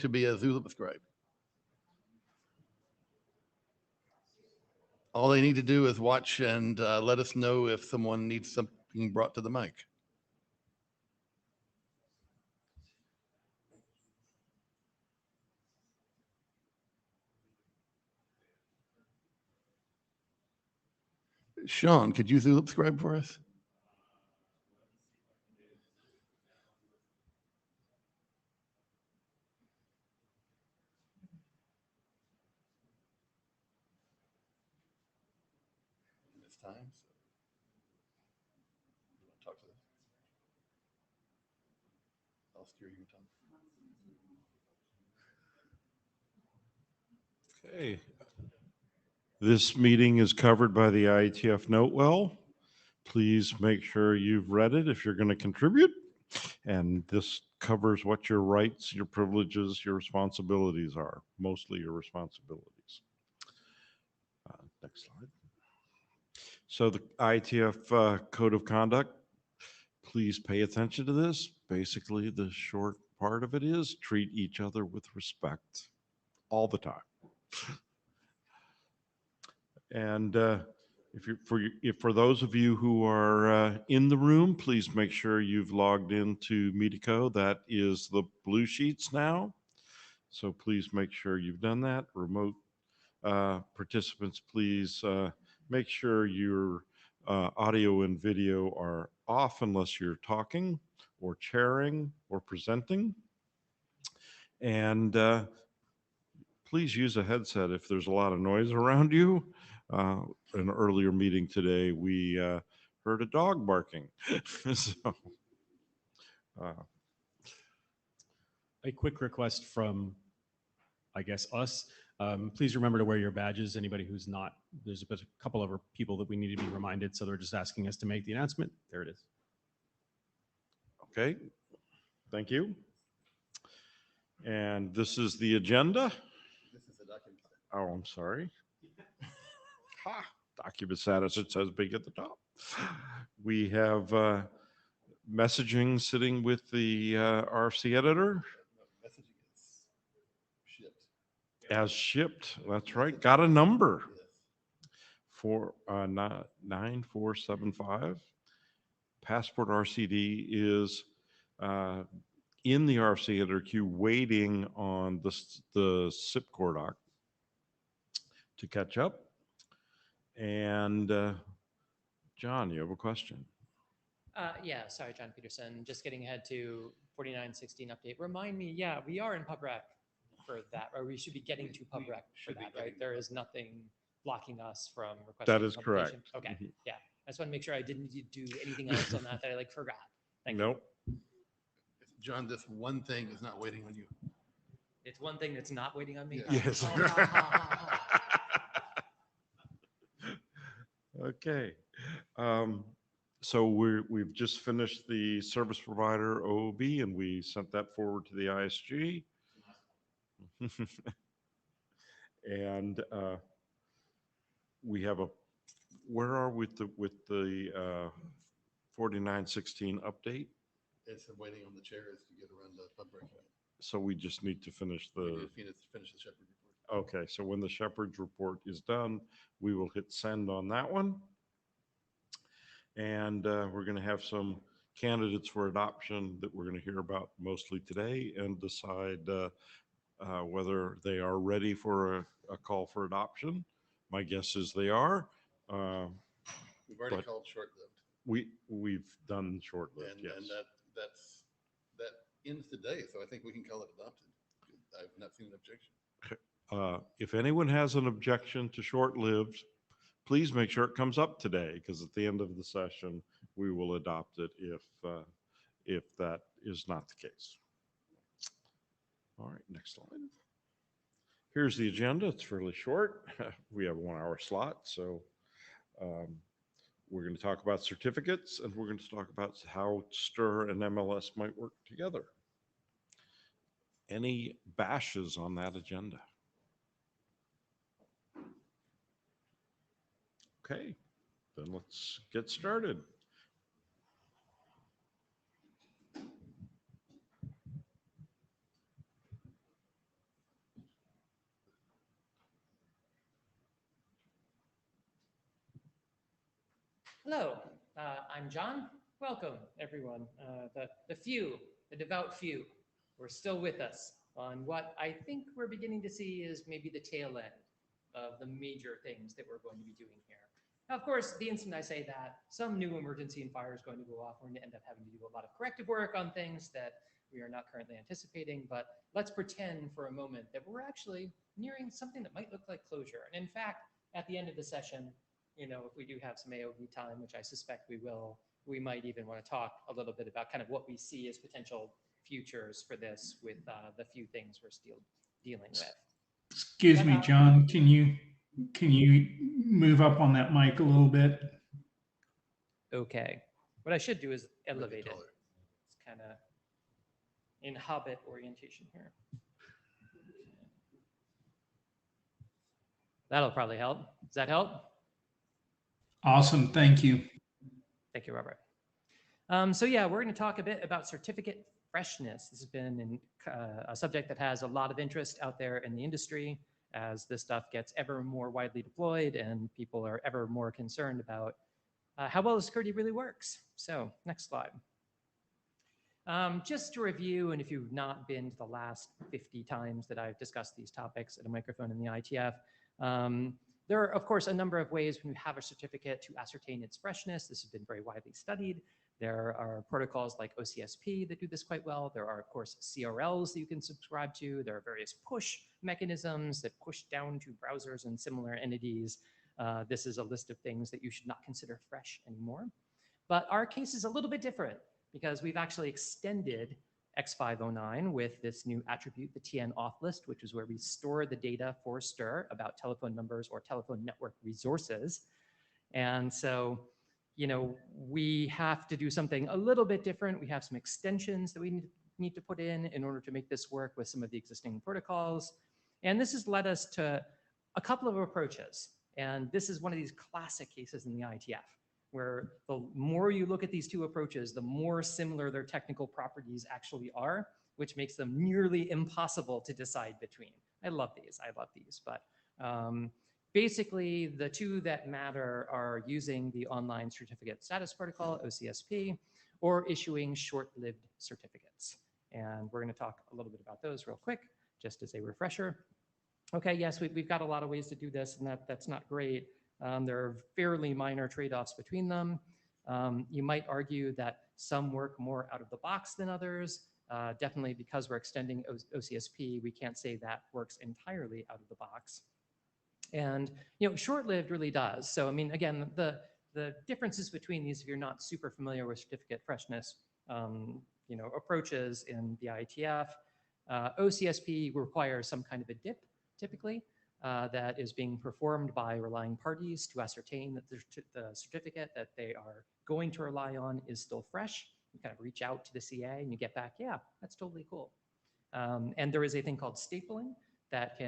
to be a Zulip scribe. All they need to do is watch and let us know if someone needs something brought to the mic. Sean, could you Zulip scribe for us? It's time. So you want to talk to them? I'll steer you, Tom. Okay. This meeting is covered by the IETF note well. Please make sure you've read it if you're going to contribute. And this covers what your rights, your privileges, your responsibilities are, mostly your responsibilities. Next slide. So the IETF Code of Conduct, please pay attention to this. Basically, the short part of it is treat each other with respect all the time. And for those of you who are in the room, please make sure you've logged into Medico. That is the blue sheets now. So please make sure you've done that. Remote participants, please make sure your audio and video are off unless you're talking or chairing or presenting. And please use a headset if there's a lot of noise around you. An earlier meeting today, we heard a dog barking. So, a quick request from, I guess, us. Please remember to wear your badges. Anybody who's not, there's a couple of people that we need to be reminded. So they're just asking us to make the announcement. There it is. okay, thank you. And this is the agenda. This is the document. Oh, I'm sorry. Ha, document status, it says big at the top. We have messaging sitting with the RFC editor. Messaging is shipped. As shipped, that's right. Got a number. Yes. For 9475. Passport RCD is in the RFC editor queue waiting on the SIP core doc to catch up. And John, you have a question? Yeah, sorry, John Peterson. Just getting ahead to 4916 update. Remind me, yeah, we are in PubRec for that, or we should be getting to PubRec for that, right? There is nothing blocking us from requesting. That is correct. Okay, yeah. I just want to make sure I didn't need to do anything else on that that I like forgot. Thank you. Nope. John, this one thing is not waiting on you. It's one thing that's not waiting on me. Yes. Okay. So we've just finished the service provider OOB and we sent that forward to the ISG. And we have where are we with the 4916 update? It's waiting on the chairs to get around the PubRec. So we just need to finish We the. need to finish the Shepherd report. Okay, so when the Shepherd's report is done, we will hit send on that one. And we're going to have some candidates for adoption that we're going to hear about mostly today and decide whether they are ready for a call for adoption. My guess is they are. We've already called short-lived. We've done short-lived, yes. And that ends today, so I think we can call it adopted. I've not seen an objection. If anyone has an objection to short-lived, please make sure it comes up today, because at the end of the session, we will adopt it if that is not the case. All right, next slide. Here's the agenda. It's fairly short. We have a 1 hour slot, so we're going to talk about certificates, and we're going to talk about how STIR and MLS might work together. Any bashes on that agenda? Okay, then let's get started. Hello, I'm John. Welcome, everyone. The devout few, who are still with us on what I think we're beginning to see is maybe the tail end of the major things that we're going to be doing here. Now, of course, the instant I say that, some new emergency and fire is going to go off. We're going to end up having to do a lot of corrective work on things that we are not currently anticipating. But let's pretend for a moment that we're actually nearing something that might look like closure. And in fact, at the end of the session, if we do have some AOV time, which I suspect we will, we might even want to talk a little bit about kind of what we see as potential futures for this with the few things we're still dealing with. Excuse me, John, can you move up on that mic a little bit? Okay. What I should do is elevate it. taller. It's kind of in Hobbit orientation here. That'll probably help. Does that help? Awesome, thank you. Thank you, Robert. So yeah, we're going to talk a bit about certificate freshness. This has been a subject that has a lot of interest out there in the industry as this stuff gets ever more widely deployed and people are ever more concerned about how well the security really works. So next slide. Just to review, and if you've not been to the last 50 times that I've discussed these topics at a microphone in the IETF, there are, of course, a number of ways when you have a certificate to ascertain its freshness. This has been very widely studied. There are protocols like OCSP that do this quite well. There are, of course, CRLs that you can subscribe to. There are various push mechanisms that push down to browsers and similar entities. This is a list of things that you should not consider fresh anymore. But our case is a little bit different because we've actually extended X509 with this new attribute, the TN auth list, which is where we store the data for STIR about telephone numbers or telephone network resources. And so, we have to do something a little bit different. We have some extensions that we need to put in order to make this work with some of the existing protocols. And this has led us to a couple of approaches. And this is one of these classic cases in the IETF, where the more you look at these two approaches, the more similar their technical properties actually are, which makes them nearly impossible to decide between. I love these, but basically the two that matter are using the online certificate status protocol, OCSP, or issuing short-lived certificates. And we're gonna talk a little bit about those real quick, just as a refresher. Okay, yes, we've got a lot of ways to do this, and that's not great. There are fairly minor trade-offs between them. You might argue that some work more out of the box than others. Definitely because we're extending OCSP, we can't say that works entirely out of the box. And short-lived really does. So I mean, again, the differences between these, if you're not super familiar with certificate freshness, approaches in the IETF, OCSP requires some kind of a dip, typically. That is being performed by relying parties to ascertain that the certificate that they are going to rely on is still fresh. You kind of reach out to the CA and you get back, yeah, that's totally cool. And there is a thing called stapling that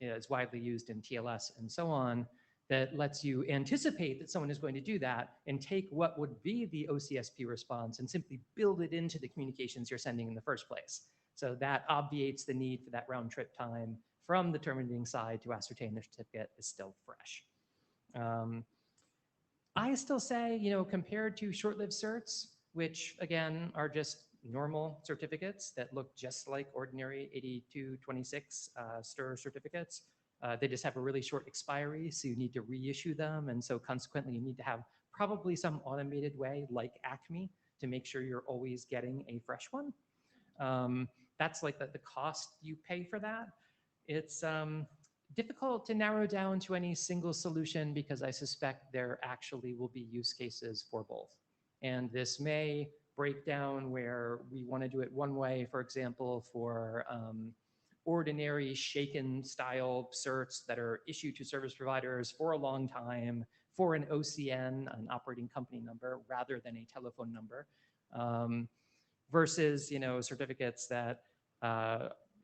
is widely used in TLS and so on, that lets you anticipate that someone is going to do that and take what would be the OCSP response and simply build it into the communications you're sending in the first place. So that obviates the need for that round trip time from the terminating side to ascertain the certificate is still fresh. I still say, compared to short-lived certs, which again are just normal certificates that look just like ordinary 8226 STIR certificates, they just have a really short expiry, so you need to reissue them. And so consequently, you need to have probably some automated way like Acme to make sure you're always getting a fresh one. That's like the cost you pay for that. It's difficult to narrow down to any single solution because I suspect there actually will be use cases for both. And this may break down where we want to do it one way, for example, for ordinary shaken style certs that are issued to service providers for a long time for an OCN, an operating company number, rather than a telephone number, versus certificates that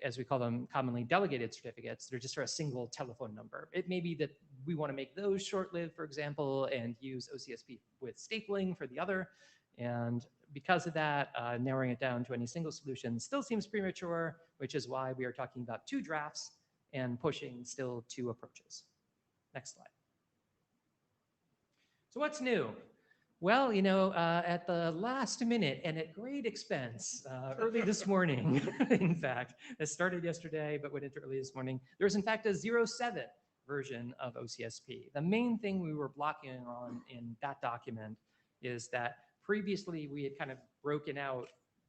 as we call them, commonly delegated certificates, they're just for a single telephone number. It may be that we want to make those short-lived, for example, and use OCSP with stapling for the other. And because of that, narrowing it down to any single solution still seems premature, which is why we are talking about 2 drafts and pushing still 2 approaches. Next slide. So what's new? Well, you know, at the last minute and at great expense, early this morning, in fact, it started yesterday, but went into early this morning. There was, in fact, a 07 version of OCSP. The main thing we were blocking on in that document is that previously we had kind of broken out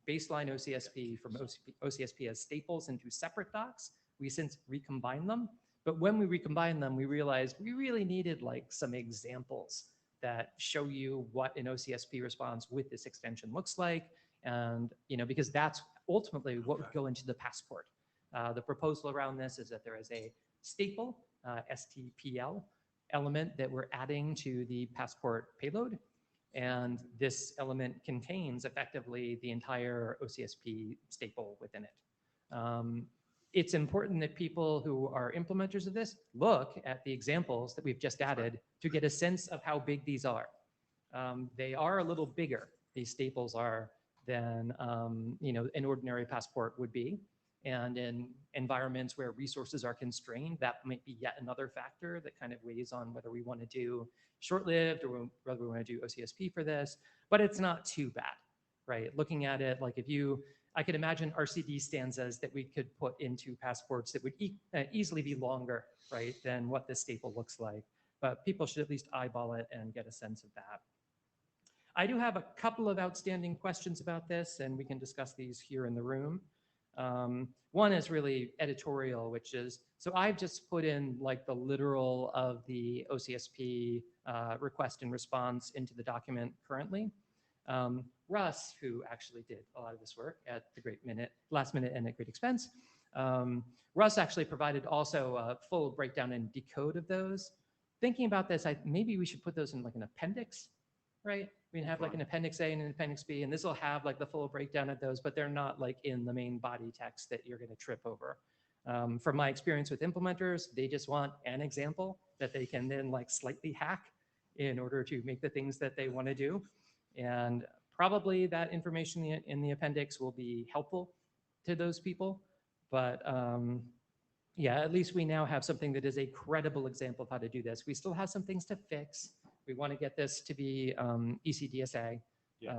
baseline OCSP from OCSP as staples into separate docs. We since recombined them. But when we recombined them, we realized we really needed like some examples that show you what an OCSP response with this extension looks like. And, you know, because that's ultimately what would go into the passport. The proposal around this is that there is a staple, STPL element that we're adding to the passport payload. And this element contains effectively the entire OCSP staple within it. It's important that people who are implementers of this look at the examples that we've just added to get a sense of how big these are. They are a little bigger, these staples are, than you know, an ordinary passport would be. And in environments where resources are constrained, that might be yet another factor that kind of weighs on whether we want to do short-lived or whether we want to do OCSP for this. But it's not too bad, right? Looking at it, like if you, I could imagine RCD stanzas that we could put into passports that would easily be longer, right, than what this staple looks like. But people should at least eyeball it and get a sense of that. I do have a couple of outstanding questions about this, and we can discuss these here in the room. One is really editorial, which is, so I've just put in like the literal of the OCSP request and response into the document currently. Russ, who actually did a lot of this work at the last minute and at great expense, Russ actually provided also a full breakdown and decode of those. Thinking about this, maybe we should put those in like an appendix, right? We can have like an appendix A and an appendix B, and this will have like the full breakdown of those, but they're not like in the main body text that you're going to trip over. From my experience with implementers, they just want an example that they can then like slightly hack in order to make the things that they want to do. And probably that information in the appendix will be helpful to those people. But yeah, at least we now have something that is a credible example of how to do this. We still have some things to fix. We want to get this to be ECDSA. Yes.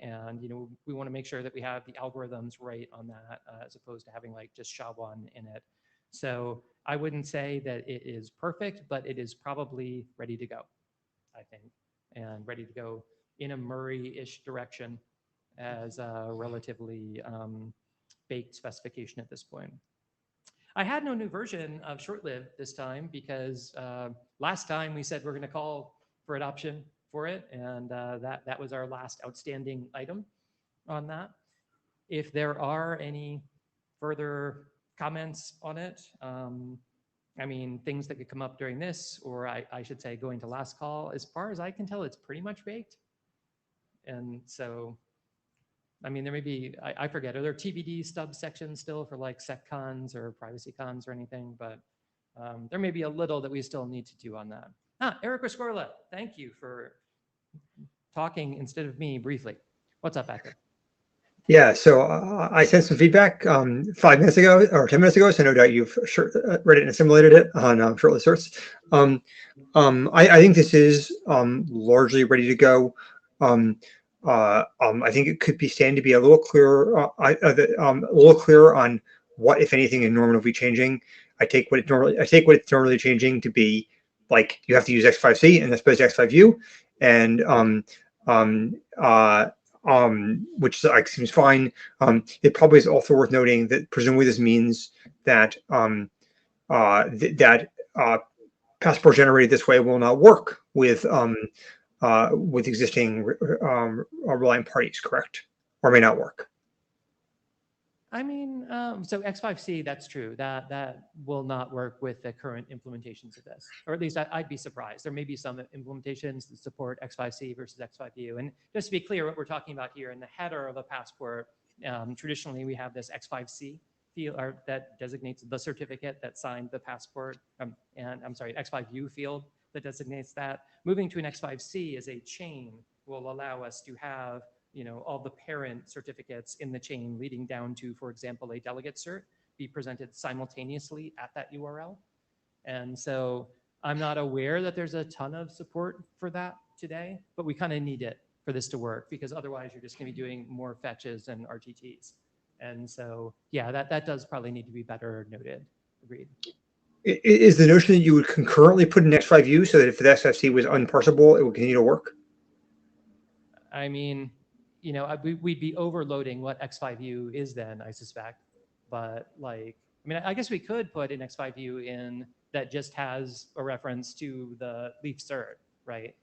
And you know, we want to make sure that we have the algorithms right on that, as opposed to having like just SHA-1 in it. So I wouldn't say that it is perfect, but it is probably ready to go, I think, and ready to go in a Murray-ish direction as a relatively baked specification at this point. I had no new version of short-lived this time because last time we said we're going to call for adoption for it, and that was our last outstanding item on that. If there are any further comments on it, I mean, things that could come up during this, or I should say going to last call, as far as I can tell, it's pretty much baked. And so, I mean, there may be, I forget, are there TBD stub sections still for like seccons or privacy cons or anything? But there may be a little that we still need to do on that. Eric Rescorla, thank you for talking instead of me briefly. What's up back there? Yeah, so I sent some feedback 5 minutes ago or 10 minutes ago, so no doubt you've read it and assimilated it on shortlist certs. I think this is largely ready to go. I think it could be stand to be a little clearer, on what, if anything, is normatively changing. I take what it's normally changing to be like you have to use X5C and that's supposed to X5U, and which like seems fine. It probably is also worth noting that presumably this means that passport generated this way will not work with existing reliant parties, correct? Or may not work. I mean, so X5C, that's true. That will not work with the current implementations of this, or at least I'd be surprised. There may be some implementations that support X5C versus X5U. And just to be clear, what we're talking about here in the header of a passport, traditionally we have this X5C field that designates the certificate that signed the passport, and I'm sorry, X5U field that designates that. Moving to an X5C as a chain will allow us to have, you know, all the parent certificates in the chain leading down to, for example, a delegate cert be presented simultaneously at that URL. And so I'm not aware that there's a ton of support for that today, but we kind of need it for this to work because otherwise you're just going to be doing more fetches and RTTs. And so, yeah, that does probably need to be better noted. Agreed. Is the notion that you would concurrently put in X5U so that if the XFC was unparsable, it would continue to work? I mean, you know, we'd be overloading what X5U is then, I suspect. But like, I mean, I guess we could put an X5U in that just has a reference to the leaf cert, right?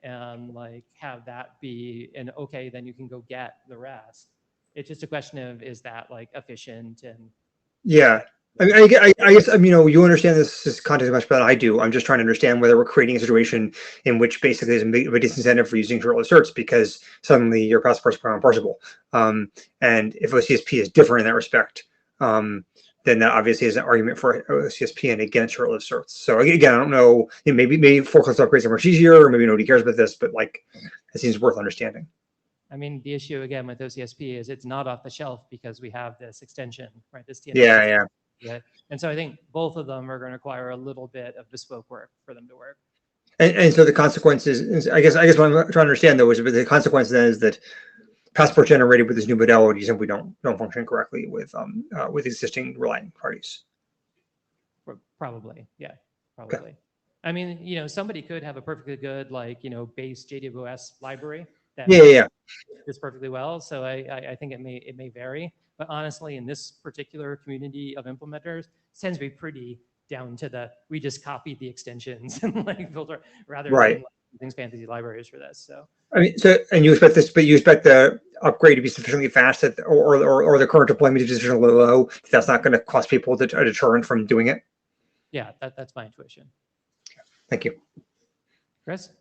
And like have that be an okay, then you can go get the rest. It's just a question of, is that like efficient? And Yeah. I mean, I guess, you know, you understand this context much better than I do. I'm just trying to understand whether we're creating a situation in which basically there's a disincentive for using shortlist certs because suddenly your passport's unparsable. And if OCSP is different in that respect, then that obviously is an argument for OCSP and against shortlist certs. So again, I don't know, you know, maybe forklift upgrades are much easier, or maybe nobody cares about this, but like, it seems worth understanding. I mean, the issue again with OCSP is it's not off the shelf because we have this extension, right? This TNS Yeah, yeah. Yeah. And so I think both of them are going to require a little bit of bespoke work for them to work. And so the consequences is, I guess what I'm trying to understand though is the consequence then is that passport generated with this new modality simply don't function correctly with existing relying parties. Probably, yeah, probably. Okay. I mean, you know, somebody could have a perfectly good like, you know, base JWS library that does perfectly well. So I think it may vary. But honestly, in this particular community of implementers, it tends to be pretty down to the, we just copied the extensions and like filter rather than like, using fantasy libraries for this. So I mean, so and you expect this, but you expect the upgrade to be sufficiently fast that, or the current deployment to be sufficiently low that's not going to cost people a deterrent from doing it. Yeah, that's my intuition. Thank you, Chris.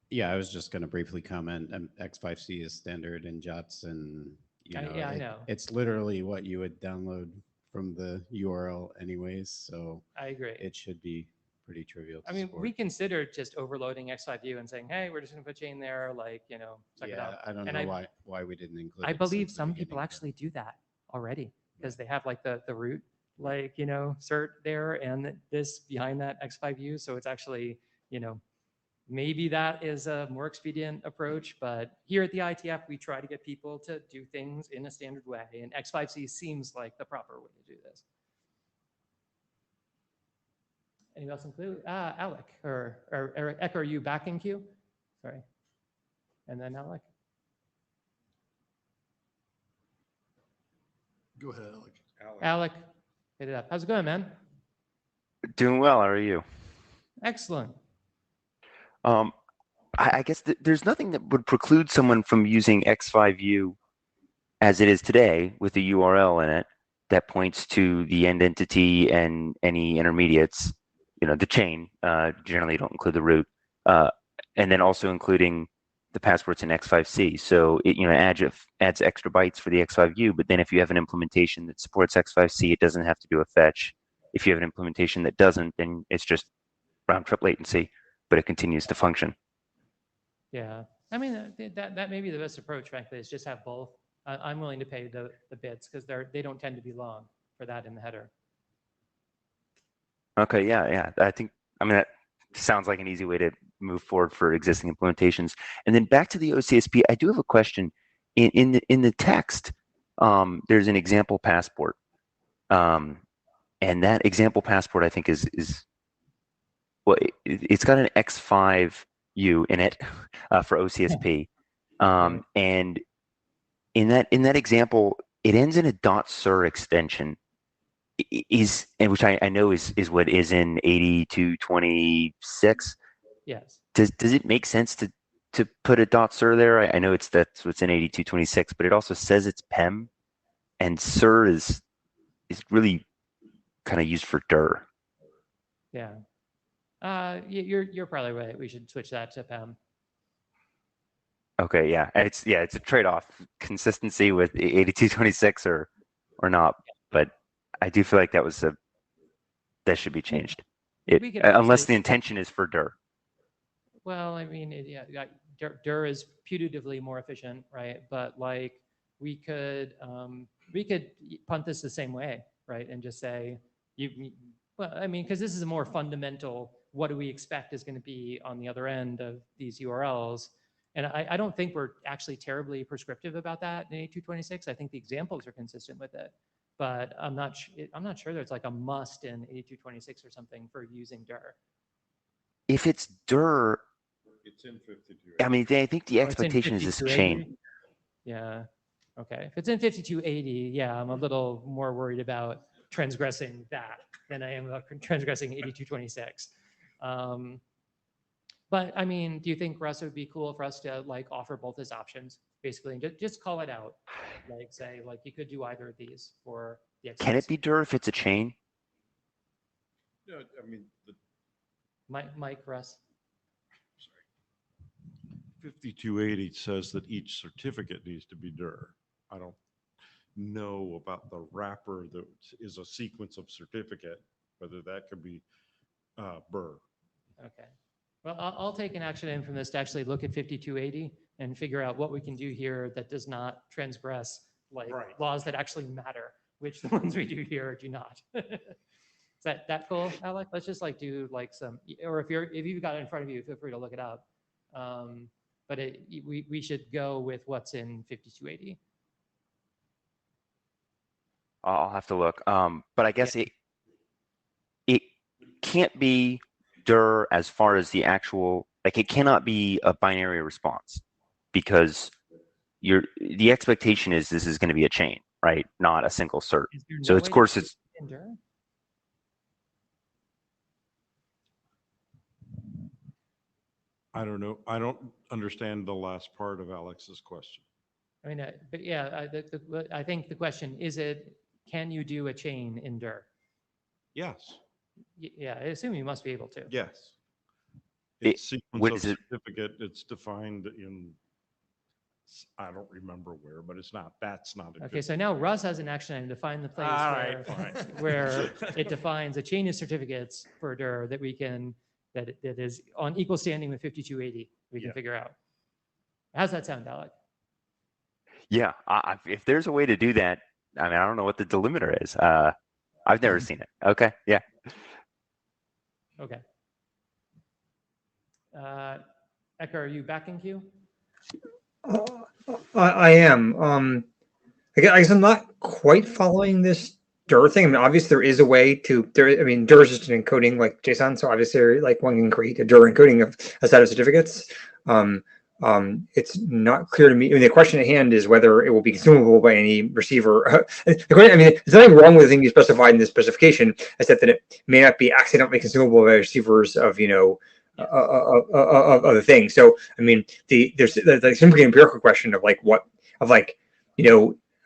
Yeah, I was just going to briefly comment. X5C is standard in JOTS, and you know, I know it's literally what you would download from the URL anyways. So I agree. It should be pretty trivial. I mean, we considered just overloading X5U and saying, hey, we're just going to put chain there, like, you know, check it out. I don't know why we didn't include it. I believe some people actually do that already because they have like the root, like, you know, cert there and this behind that X5U. So it's actually, you know, maybe that is a more expedient approach, but here at the IETF, we try to get people to do things in a standard way, and X5C seems like the proper way to do this. Anyone else include? Alec or Eric, are you back in queue? Sorry. And then Alec. Go ahead, Alec. Alec, hit it up. How's it going, man? Doing well. How are you? Excellent. I guess there's nothing that would preclude someone from using X5U as it is today with a URL in it that points to the end entity and any intermediates, you know, the chain, generally don't include the root, and then also including the passports in X5C. So it, you know, adds extra bytes for the X5U, but then if you have an implementation that supports X5C, it doesn't have to do a fetch. If you have an implementation that doesn't, then it's just round trip latency, but it continues to function. Yeah, I mean, that may be the best approach, frankly, is just have both. I'm willing to pay the bits because they don't tend to be long for that in the header. Okay, yeah. I mean, that sounds like an easy way to move forward for existing implementations. And then back to the OCSP, I do have a question. In the text, there's an example passport. And that example passport, I think, is well, it's got an X5U in it for OCSP. And in that example, it ends in a .sur extension. Which I know is what is in 8226. Yes. Does it make sense to put a .sur there? I know that's what's in 8226, but it also says it's PEM, and sur is really kind of used for dir. Yeah. You're probably right. We should switch that to PEM. Okay, yeah. It's a trade-off, consistency with 8226 or not, but I do feel like that should be changed. Unless the intention is for dir. Well, I mean, dir is putatively more efficient, right? But like we could punt this the same way, right? And just say well, I mean, because this is a more fundamental what do we expect is going to be on the other end of these URLs? And I don't think we're actually terribly prescriptive about that in 8226. I think the examples are consistent with it, but I'm not sure there's like a must in 8226 or something for using dir. If it's dir, It's in 52. I mean, I think the Oh, it's in expectation is this 5280? chain. Yeah. Okay. If it's in 5280, yeah, I'm a little more worried about transgressing that than I am about transgressing 8226. But I mean, do you think, Russ, it would be cool for us to like offer both as options, basically, and just call it out, like say, like you could do either of these for the. Can it be dir if it's a chain? No, I mean, the Mike, Russ. 5280 says that each certificate needs to be dir. I don't know about the wrapper that is a sequence of certificate, whether that could be BER. Okay. Well, I'll take an action item from this to actually look at 5280 and figure out what we can do here that does not transgress like Right. laws that actually matter, which the ones we do here do not. Is that cool, Alec? Let's just like do like some, or if you've got it in front of you, feel free to look it up. But we should go with what's in 5280. I'll have to look. But I guess it can't be dir as far as the actual, like it cannot be a binary response because the expectation is this is going to be a chain, right? Not a single cert. So of course it's in dir? I don't know. I don't understand the last part of Alex's question. I mean, but yeah, I think the question is can you do a chain in dir? Yes. Yeah, I assume you must be able to. Yes. It- It's sequence what of is it? certificate. It's defined in, I don't remember where, but it's not, that's not. a Okay, good- so now Russ has an action item to find the place All where, right, fine. where it defines a chain of certificates for dir that we can, that is on equal standing with 5280, we can Yeah. figure out. How's that sound, Alec? Yeah, if there's a way to do that, I mean, I don't know what the delimiter is. I've never seen it. Okay, yeah. Okay. Eka, are you back in queue? I am. I guess I'm not quite following this dir thing. I mean, obviously there is a way to I mean, dir is just an encoding like JSON, so obviously like one can create a dir encoding of a set of certificates. It's not clear to me. I mean, the question at hand is whether it will be consumable by any receiver. I mean, there's nothing wrong with the thing you specified in this specification, except that it may not be accidentally consumable by receivers of, of the thing. So, I mean, there's the simply empirical question of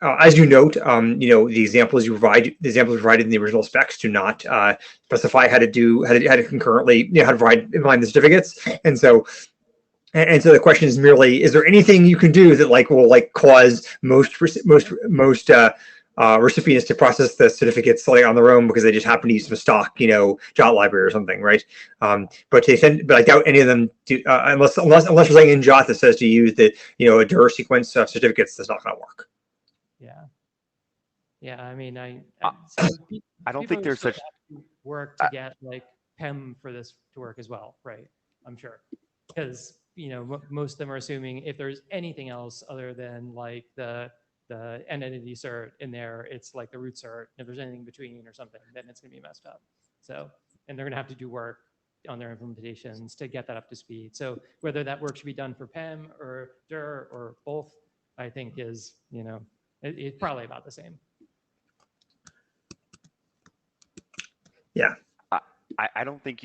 as you note, the examples provided in the original specs do not specify how to concurrently, how to implement the certificates, and so the question is merely: is there anything you can do that will cause most recipients to process the certificates on their own because they just happen to use some stock, JOT library or something, right? But I doubt any of them do, unless you're saying in JOT that says to use a dir sequence of certificates. That's not going to work. Yeah. I mean, I don't think there's such work to get PEM for this to work as well, right? I'm sure, because most of them are assuming if there's anything else other than the entity cert in there, it's like the root cert. If there's anything between or something, then it's going to be messed up. So, and they're going to have to do work on their implementations to get that up to speed. So whether that work should be done for PEM or dir or both, I think is, it's probably about the same. Yeah. I don't think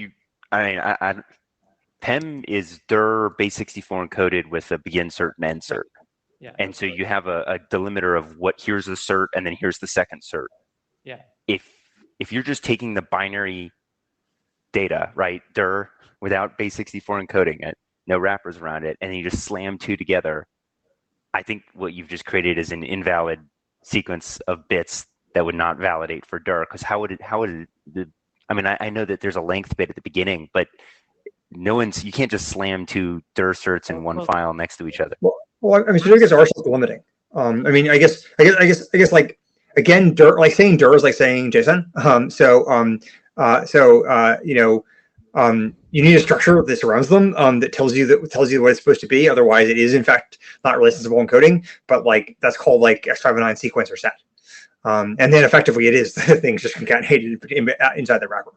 PEM is dir base 64 encoded with a begin cert and end cert. Yeah. And so you have a delimiter of here's the cert and then here's the second cert. Yeah. If you're just taking the binary data, right, dir without base 64 encoding it, no wrappers around it, and then you just slam two together, I think what you've just created is an invalid sequence of bits that would not validate for dir. Because I know that there's a length bit at the beginning, but you can't just slam two dir certs in one file next to each other. Well, I mean, certificates are self-limiting. I mean, I guess, dir, saying dir is like saying JSON. you need a structure that surrounds them that tells you what it's supposed to be. Otherwise, it is in fact not relicensable encoding. But like that's called like X509 sequence or set. And then effectively, it is the things just concatenated inside the wrapper.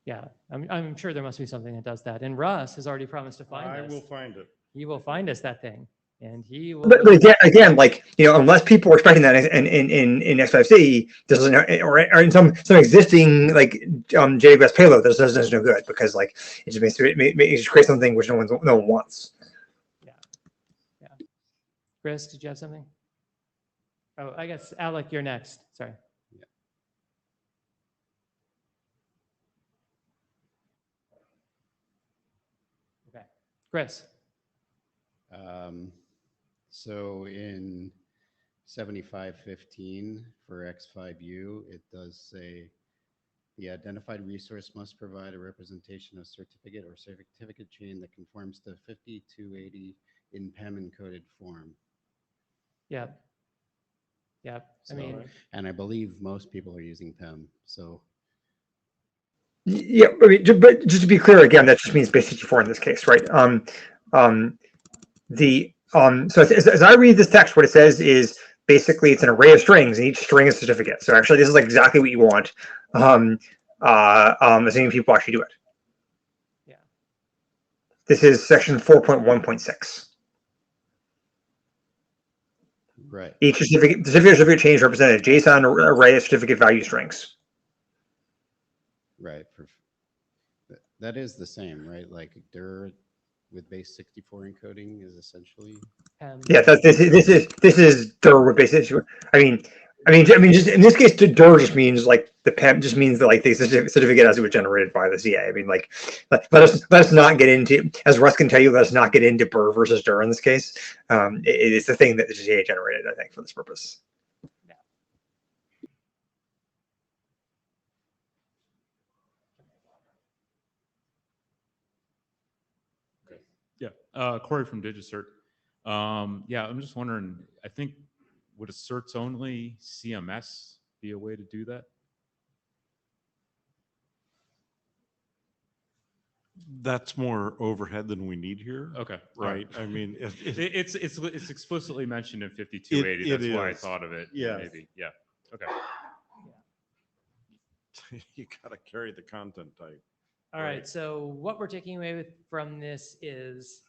Yeah, I'm sure there must be something that does that. And Russ has already promised to find I us. will find it. He will find us that thing, and he will. But again, like unless people are expecting that in X5C, this doesn't, or in some existing like JBS payload, this does no good because like it just just creates something which no one wants. Yeah. Chris, did you have something? Oh, I guess Alec, you're next. Sorry. Okay, Chris. So in 7515 for X5U, it does say the identified resource must provide a representation of certificate or certificate chain that conforms to 5280 in PEM encoded form. Yeah. Yeah. So, and I believe most people are using PEM. So yeah, I mean, but just to be clear, again, that just means base 64 in this case, right? So as I read this text, what it says is basically it's an array of strings, and each string is a certificate. So actually, this is like exactly what you want, assuming people actually do it. Yeah. This is section 4.1.6. Right. Each certificate change represented a JSON array of certificate value strings. Right. That is the same, right? Like dir with base 64 encoding is essentially. Yeah, this is dir with base 64. I mean, just in this case, dir just means like the PEM just means that like the certificate as it was generated by the CA. I mean, like let us not get into, as Russ can tell you, let us not get into BIR versus dir in this case. It is the thing that the CA generated, I think, for this purpose. Yeah, Corey from DigiCert. Yeah, I'm just wondering, I think, would a certs only CMS be a way to do that? That's more overhead than we need here. Okay. Right. I mean, it's explicitly mentioned in 5280. That's why I thought of it. Yeah. Maybe. Yeah. Okay. You got to carry the content type. All right. So what we're taking away from this is,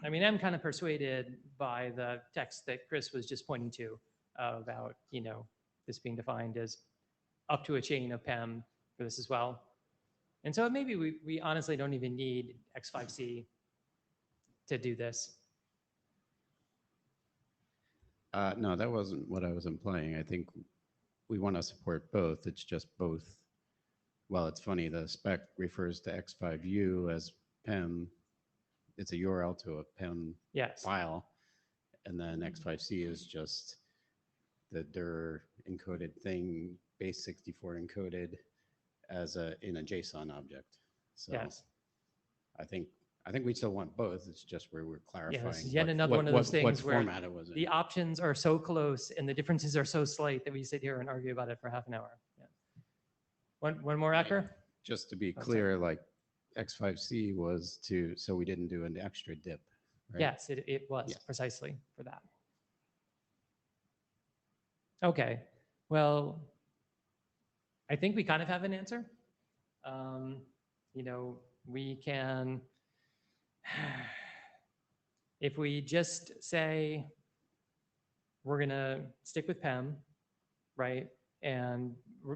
I mean, I'm kind of persuaded by the text that Chris was just pointing to about, this being defined as up to a chain of PEM for this as well. And so maybe we honestly don't even need X5C to do this. No, that wasn't what I was implying. I think we want to support both. It's just both. Well, it's funny. The spec refers to X5U as PEM. It's a URL to a PEM file. And then X5C is just the dir encoded thing, base 64 encoded as in a JSON object. So yes. I think we still want both. It's just where we're clarifying. Yes, yet another one of those things where format it was in. The options are so close and the differences are so slight that we sit here and argue about it for half an hour. Yeah. One more, Acker? Just to be clear, like X5C was so we didn't do an extra dip. Right? Yes, it was precisely for that. Okay, well, I think we kind of have an answer. We can, if we just say we're going to stick with PEM, right, and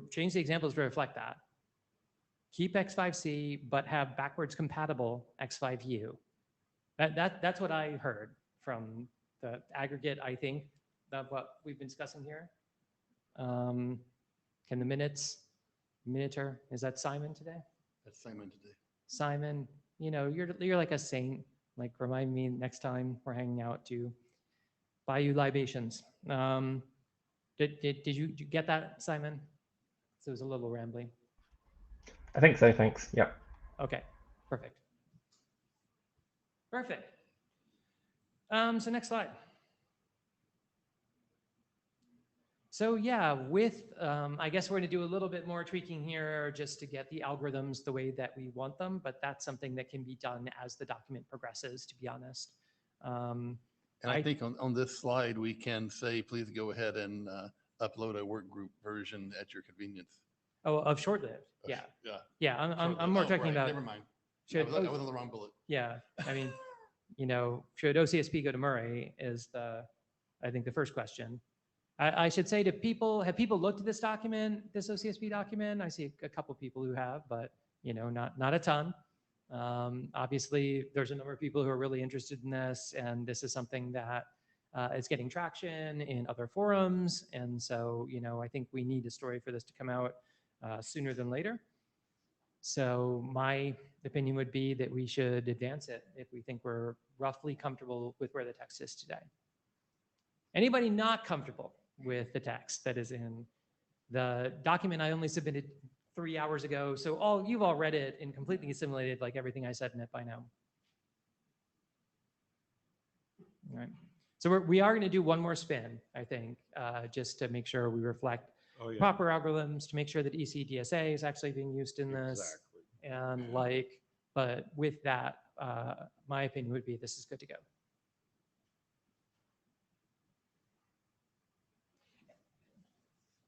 change the examples to reflect that. Keep X5C, but have backwards compatible X5U. That's what I heard from the aggregate, I think, of what we've been discussing here. Can the minuter, is that Simon today? That's Simon today. Simon, you're like a saint. Like, remind me next time we're hanging out to buy you libations. Did you get that, Simon? So it was a little rambling. I think so, thanks. Yeah. Okay, perfect. Perfect. So next slide. So yeah, with, I guess we're gonna do a little bit more tweaking here just to get the algorithms the way that we want them, but that's something that can be done as the document progresses, to be honest. And I think on this slide, we can say, please go ahead and upload a work group version at your convenience. Oh, of short-lived, yeah. Yeah. Yeah, I'm Short-lived. more Oh, talking right, about. Never mind. I Should, was on the wrong bullet. yeah, I mean, should OCSP go to Murray is I think the first question. I should say to people, have people looked at this document, this OCSP document? I see a couple people who have, but not a ton. Obviously, there's a number of people who are really interested in this, and this is something that is getting traction in other forums. And so, I think we need a story for this to come out sooner than later. So my opinion would be that we should advance it if we think we're roughly comfortable with where the text is today. Anybody not comfortable with the text that is in the document I only submitted 3 hours ago, so you've all read it and completely assimilated like everything I said in it by now. All right. So we are going to do one more spin, I think, just to make sure we reflect proper algorithms, to make sure that ECDSA is actually being used in this. And but with that, my opinion would be this is good to go.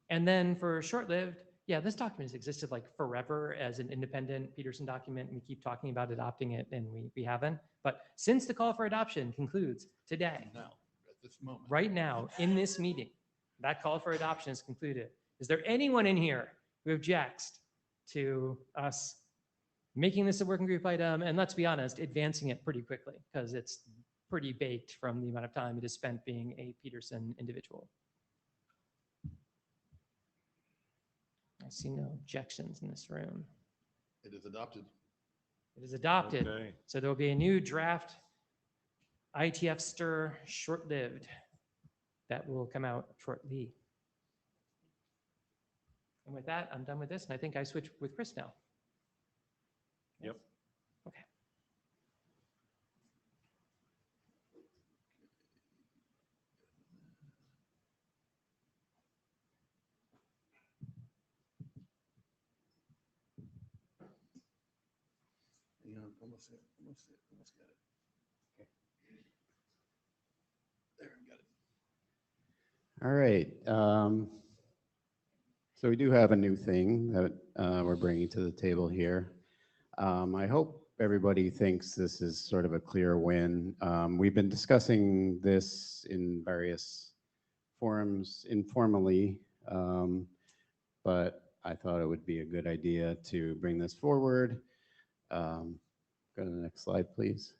And then for short-lived, yeah, this document has existed like forever as an independent Peterson document. We keep talking about adopting it, and we haven't. But since the call for adoption concludes today, Now, at this moment. right now, in this meeting, that call for adoption is concluded. Is there anyone in here who objects to us making this a working group item? And let's be honest, advancing it pretty quickly, because it's pretty baked from the amount of time it is spent being a Peterson individual. I see no objections in this room. It is adopted. It is adopted. Okay. So there will be a new draft IETF stir short-lived that will come out shortly. And with that, I'm done with this, and I think I switch with Chris now. Yep. Okay. Almost got it. Okay. There, got it. All right. So we do have a new thing that we're bringing to the table here. I hope everybody thinks this is sort of a clear win. We've been discussing this in various forums informally, but I thought it would be a good idea to bring this forward. Go to the next slide, please.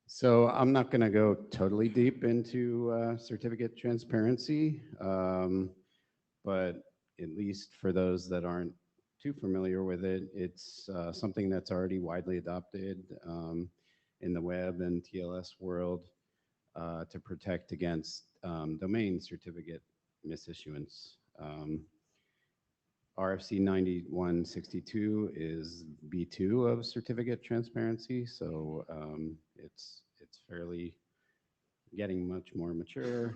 So I'm not going to go totally deep into certificate transparency, but at least for those that aren't too familiar with it, it's something that's already widely adopted in the web and TLS world to protect against domain certificate misissuance. RFC 9162 is B2 of certificate transparency, so it's fairly getting much more mature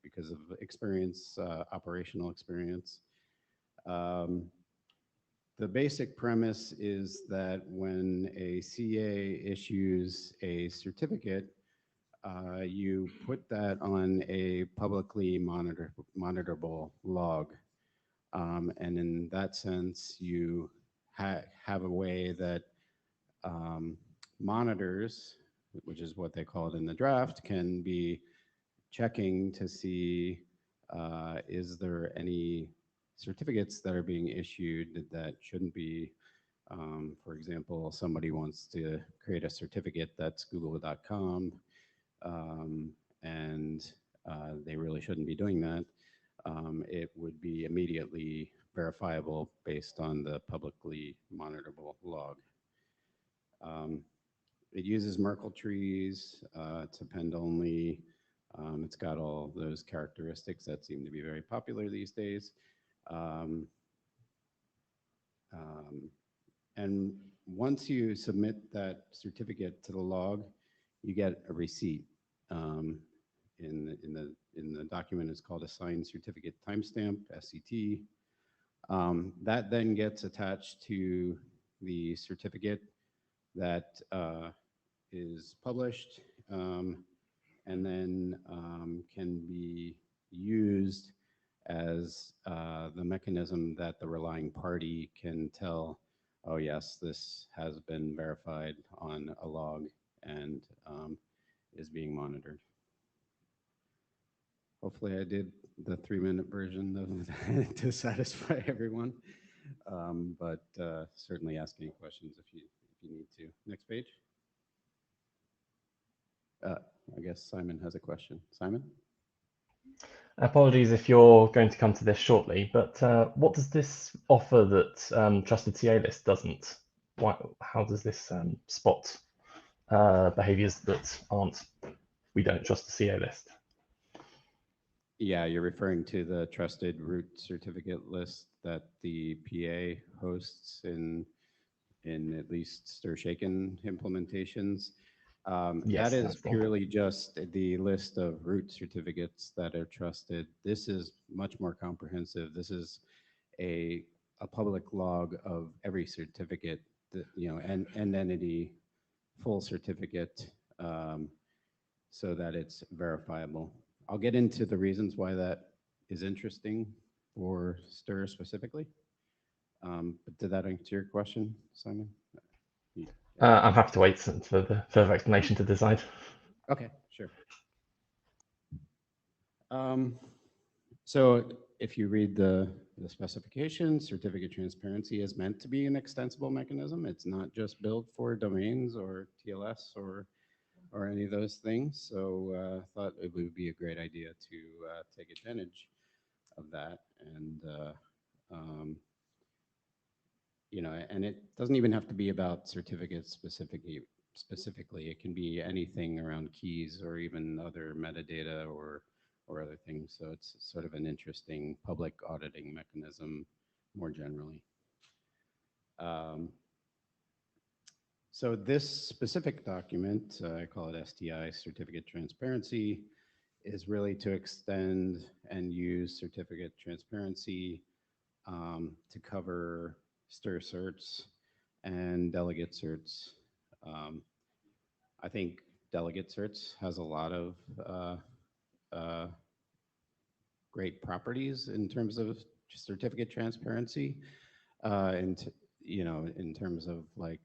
because of experience, operational experience. The basic premise is that when a CA issues a certificate, you put that on a publicly monitorable log. And in that sense, you have a way that monitors, which is what they call it in the draft, can be checking to see is there any certificates that are being issued that shouldn't be. For example, somebody wants to create a certificate that's google.com, and they really shouldn't be doing that. It would be immediately verifiable based on the publicly monitorable log. It uses Merkle trees, it's append-only. It's got all those characteristics that seem to be very popular these days. And once you submit that certificate to the log, you get a receipt. in the document is called assigned certificate timestamp, SCT. That then gets attached to the certificate that is published, and then can be used as the mechanism that the relying party can tell, oh yes, this has been verified on a log and is being monitored. Hopefully I did the 3-minute version of that to satisfy everyone. But certainly ask any questions if you need to. Next page. I guess Simon has a question. Simon? Apologies if you're going to come to this shortly, but what does this offer that trusted CA list doesn't? How does this spot behaviors that we don't trust the CA list? Yeah, you're referring to the trusted root certificate list that the PA hosts in at least stir-shaken implementations. Yes, that is that's the one. purely just the list of root certificates that are trusted. This is much more comprehensive. This is a public log of every certificate, that, and entity full certificate, so that it's verifiable. I'll get into the reasons why that is interesting for STIR specifically. But did that answer your question, Simon? I'm happy to wait for the further explanation to decide. Okay, sure. So if you read the specification, certificate transparency is meant to be an extensible mechanism. It's not just built for domains or TLS or any of those things. So I thought it would be a great idea to take advantage of that. And, and it doesn't even have to be about certificates specifically. It can be anything around keys or even other metadata or other things. So it's sort of an interesting public auditing mechanism more generally. So this specific document, I call it STI, Certificate Transparency, is really to extend and use certificate transparency to cover STIR certs and delegate certs. I think delegate certs has a lot of great properties in terms of certificate transparency, and in terms of like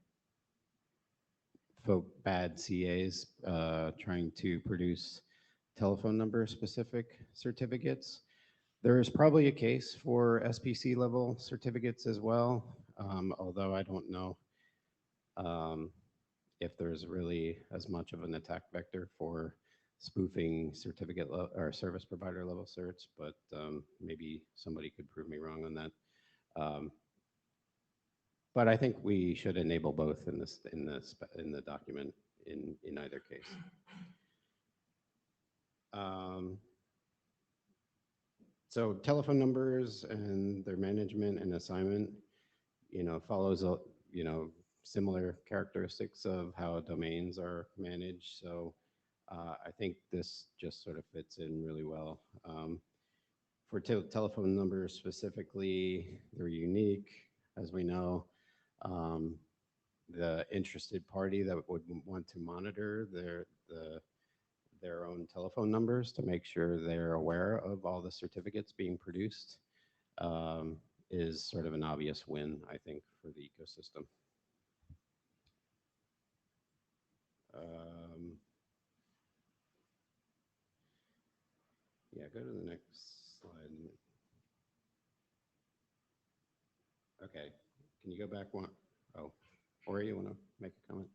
bad CAs trying to produce telephone number specific certificates. There is probably a case for SPC level certificates as well, although I don't know if there's really as much of an attack vector for spoofing certificate or service provider level certs, but maybe somebody could prove me wrong on that. But I think we should enable both in the document in either case. So telephone numbers and their management and assignment, follows similar characteristics of how domains are managed. So I think this just sort of fits in really well. For telephone numbers specifically, they're unique, as we know. The interested party that would want to monitor their own telephone numbers to make sure they're aware of all the certificates being produced is sort of an obvious win, I think, for the ecosystem. Yeah, go to the next slide. Okay, can you go back one? Oh, Ori, you want to make a comment?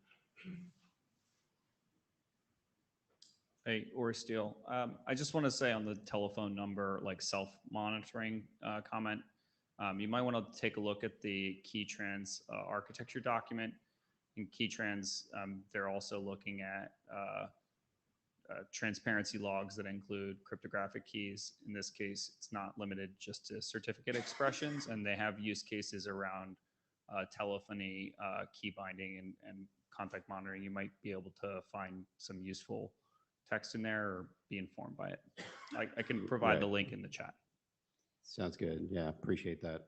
Hey, Ori Steele. I just want to say on the telephone number, like self-monitoring comment, you might want to take a look at the Keytrans architecture document. In Keytrans, they're also looking at transparency logs that include cryptographic keys. In this case, it's not limited just to certificate expressions, and they have use cases around telephony, key binding, and contact monitoring. You might be able to find some useful text in there or be informed by it. I can provide the Right. link in the chat. Sounds good. Yeah, appreciate that.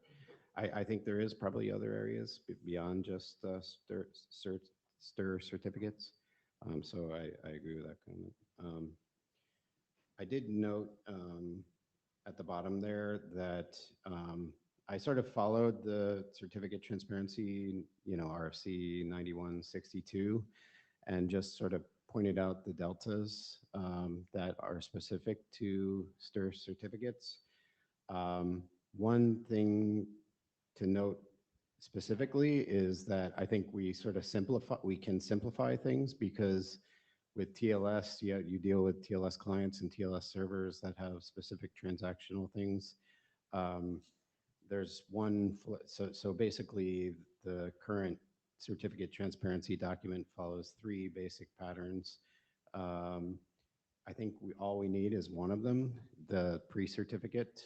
I think there is probably other areas beyond just STIR certificates. So I agree with that comment. I did note at the bottom there that I sort of followed the certificate transparency, RFC 9162, and just sort of pointed out the deltas that are specific to STIR certificates. One thing to note specifically is that I think we can simplify things, because with TLS, you deal with TLS clients and TLS servers that have specific transactional things. There's so basically the current certificate transparency document follows 3 basic patterns. I think all we need is one of them, the pre-certificate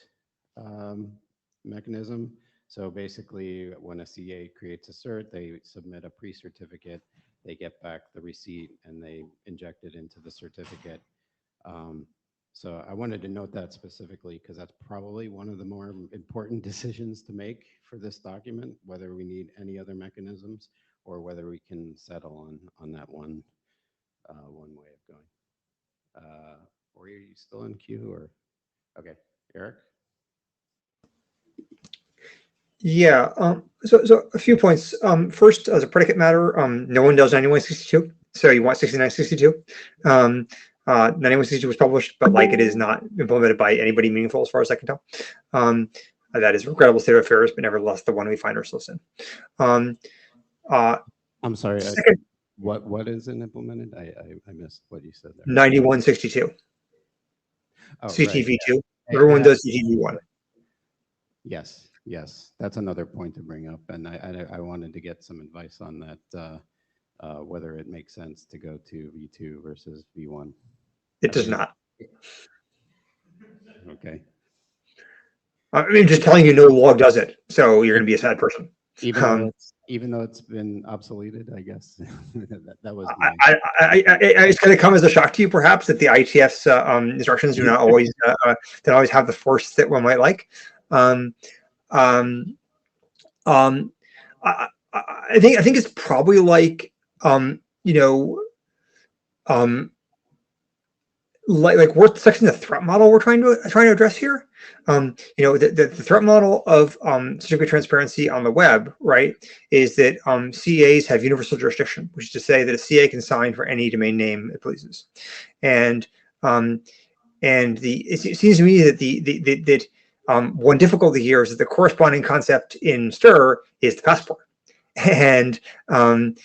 mechanism. So basically, when a CA creates a cert, they submit a pre-certificate, they get back the receipt, and they inject it into the certificate. So I wanted to note that specifically, because that's probably one of the more important decisions to make for this document, whether we need any other mechanisms or whether we can settle on that one way of going. Or are you still in queue, or? Okay, Eric? Yeah. So a few points. First, as a predicate matter, no one does 9162, so you want 6962. 9162 was published, but like it is not implemented by anybody meaningful as far as I can tell. That is a regrettable state of affairs, but nevertheless the one we find ourselves in. I'm sorry. Second, what isn't implemented? I missed what you said there. 9162. Oh, right. CTV2. Yeah. Everyone does CTV1. Yes, that's another point to bring up, and I wanted to get some advice on that, whether it makes sense to go to V2 versus V1. It does not. Okay. I mean, just telling you no log does it, so you're going to be a sad person. Even though it's been obsoleted, I guess. that was. It's going to come as a shock to you, perhaps, that the IETF's instructions do not always have the force that one might like. I think it's probably like like what section of the threat model we're trying to address here. The threat model of certificate transparency on the web, right, is that CAs have universal jurisdiction, which is to say that a CA can sign for any domain name it pleases, and it seems to me that one difficulty here is that the corresponding concept in STIR is the passport, and the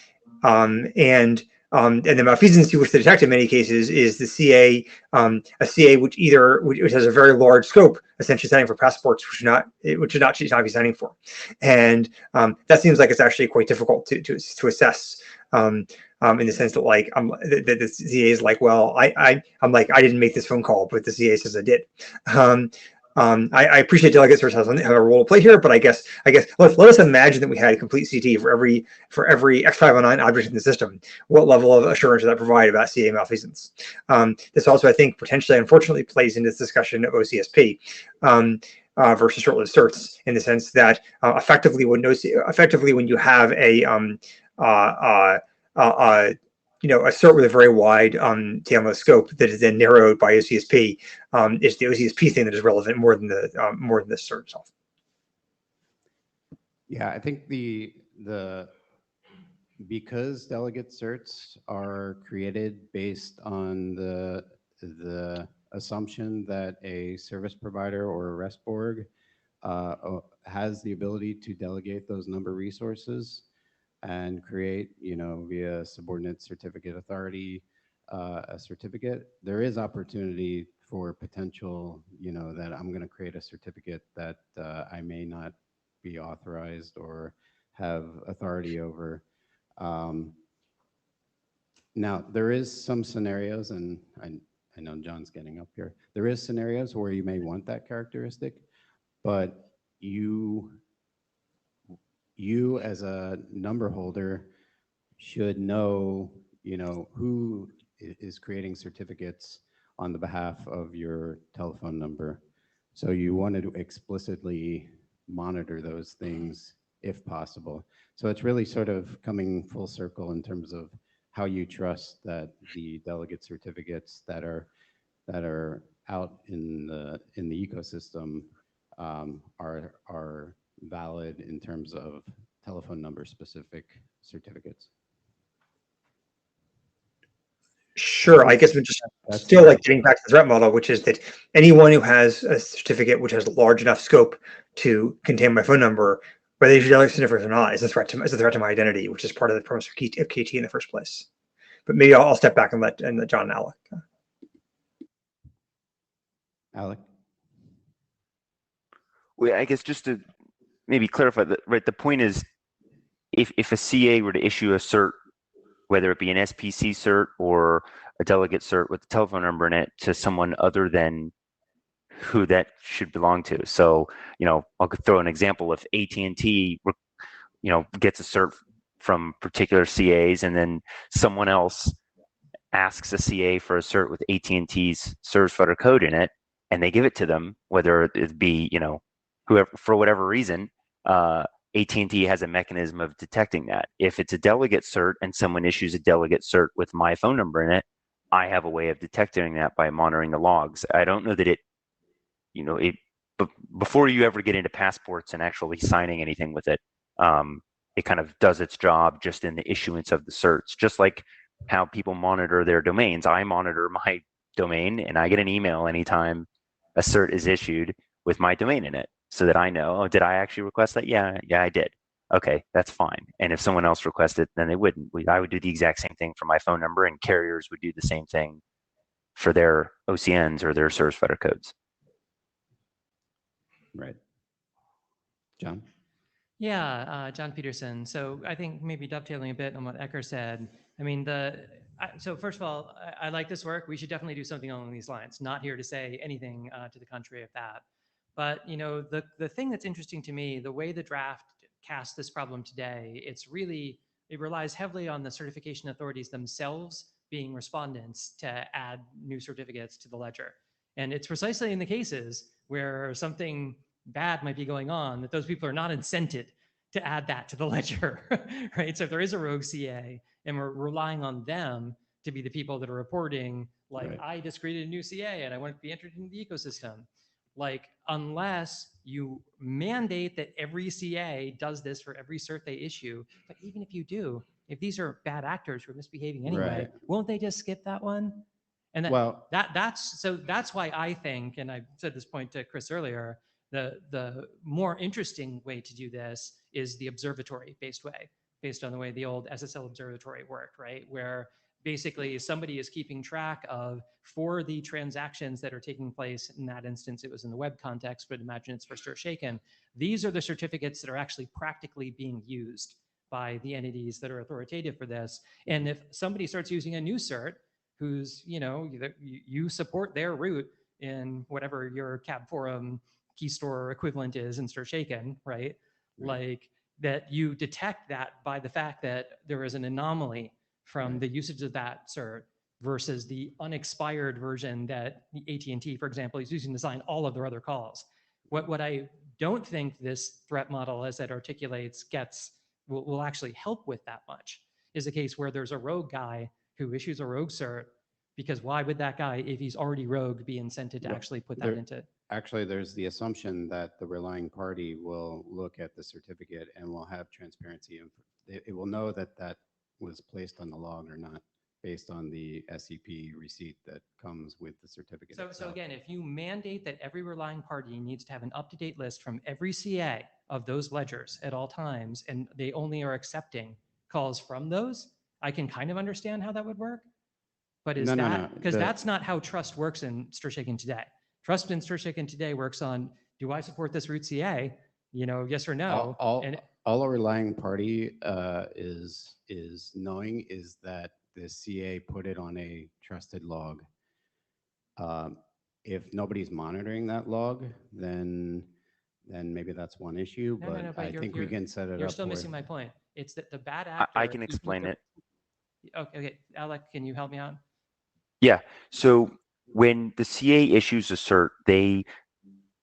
malfeasance to which they detect in many cases is the CA, a CA which has a very large scope, essentially signing for passports, which should not be signing for, and that seems like it's actually quite difficult to assess. In the sense that like the CA is like, well, I'm like, I didn't make this phone call, but the CA says I did. I appreciate delegate search has a role to play here, but I guess let us imagine that we had a complete CT for every X509 object in the system. What level of assurance does that provide about CA malfeasance? This also, I think, potentially, unfortunately, plays into this discussion of OCSP versus shortlist certs, in the sense that effectively when you have a cert with a very wide TMO scope that is then narrowed by OCSP, it's the OCSP thing that is relevant more than the cert itself. Yeah, I think because delegate certs are created based on the assumption that a service provider or a REST org has the ability to delegate those number resources and create, via subordinate certificate authority, a certificate, there is opportunity for potential, that I'm going to create a certificate that I may not be authorized or have authority over. Now, there is some scenarios, and I know John's getting up here. There is scenarios where you may want that characteristic, but you as a number holder should know, who is creating certificates on the behalf of your telephone number. So you want to explicitly monitor those things if possible. So it's really sort of coming full circle in terms of how you trust that the delegate certificates that are out in the ecosystem are valid in terms of telephone number specific certificates. Sure, I guess we're just still like getting back to the threat model, which is that anyone who has a certificate which has large enough scope to contain my phone number, whether they use delegate certificates or not, is a threat to my identity, which is part of the premise of KT in the first place. But maybe I'll step back and let John and Alec. Alec? Well, I guess just to maybe clarify that, right? The point is, if a CA were to issue a cert, whether it be an SPC cert or a delegate cert with a telephone number in it to someone other than who that should belong to. So, I'll throw an example. If AT&T, gets a cert from particular CAs, and then someone else asks a CA for a cert with AT&T's service provider code in it, and they give it to them, whether it be, whoever, for whatever reason, AT&T has a mechanism of detecting that. If it's a delegate cert and someone issues a delegate cert with my phone number in it, I have a way of detecting that by monitoring the logs. I don't know that but before you ever get into passports and actually signing anything with it, it kind of does its job just in the issuance of the certs, just like how people monitor their domains. I monitor my domain, and I get an email anytime a cert is issued with my domain in it, so that I know, oh, did I actually request that? Yeah, I did. Okay, that's fine. And if someone else requested, then they wouldn't. I would do the exact same thing for my phone number, and carriers would do the same thing for their OCNs or their service provider codes. Right. John? Yeah, John Peterson. So I think maybe dovetailing a bit on what Ecker said. I mean, so first of all, I like this work. We should definitely do something along these lines. Not here to say anything to the contrary of that. But the thing that's interesting to me, the way the draft casts this problem today, it relies heavily on the certification authorities themselves being respondents to add new certificates to the ledger. And it's precisely in the cases where something bad might be going on that those people are not incented to add that to the ledger, right? So if there is a rogue CA and we're relying on them to be the people that are reporting, like, Right. I just created a new CA and I want to be entered into the ecosystem. Like, unless you mandate that every CA does this for every cert they issue, but even if you do, if these are bad actors who are misbehaving anyway, Right. won't they just skip that one? And Well, that's why I think, and I said this point to Chris earlier, the more interesting way to do this is the observatory-based way, based on the way the old SSL observatory worked, right? Where basically somebody is keeping track of, for the transactions that are taking place, in that instance, it was in the web context, but imagine it's for Stir Shaken. These are the certificates that are actually practically being used by the entities that are authoritative for this. And if somebody starts using a new cert, who's, you support their root in whatever your cab forum key store equivalent is in Stir Shaken, right? Like, that you detect that by the fact that there is an anomaly from the usage of that cert versus the unexpired version that AT&T, for example, is using to sign all of their other calls. What I don't think this threat model, as it articulates, will actually help with that much is a case where there's a rogue guy who issues a rogue cert, because why would that guy, if he's already rogue, be incented to actually put that into? Actually, there's the assumption that the relying party will look at the certificate and will have transparency. It will know that that was placed on the log or not, based on the SCP receipt that comes with the certificate. So again, if you mandate that every relying party needs to have an up-to-date list from every CA of those ledgers at all times, and they only are accepting calls from those, I can kind of understand how that would work. But is that, because that's not how trust works in Stir Shaken today. Trust in Stir Shaken today works on, do I support this root CA? Yes or no. All a relying party is knowing is that the CA put it on a trusted log. If nobody's monitoring that log, then maybe that's one issue. But I think we can set it up. You're still missing my point. It's that the bad actor. I can explain it. Okay, Alec, can you help me out? Yeah. So when the CA issues a cert, they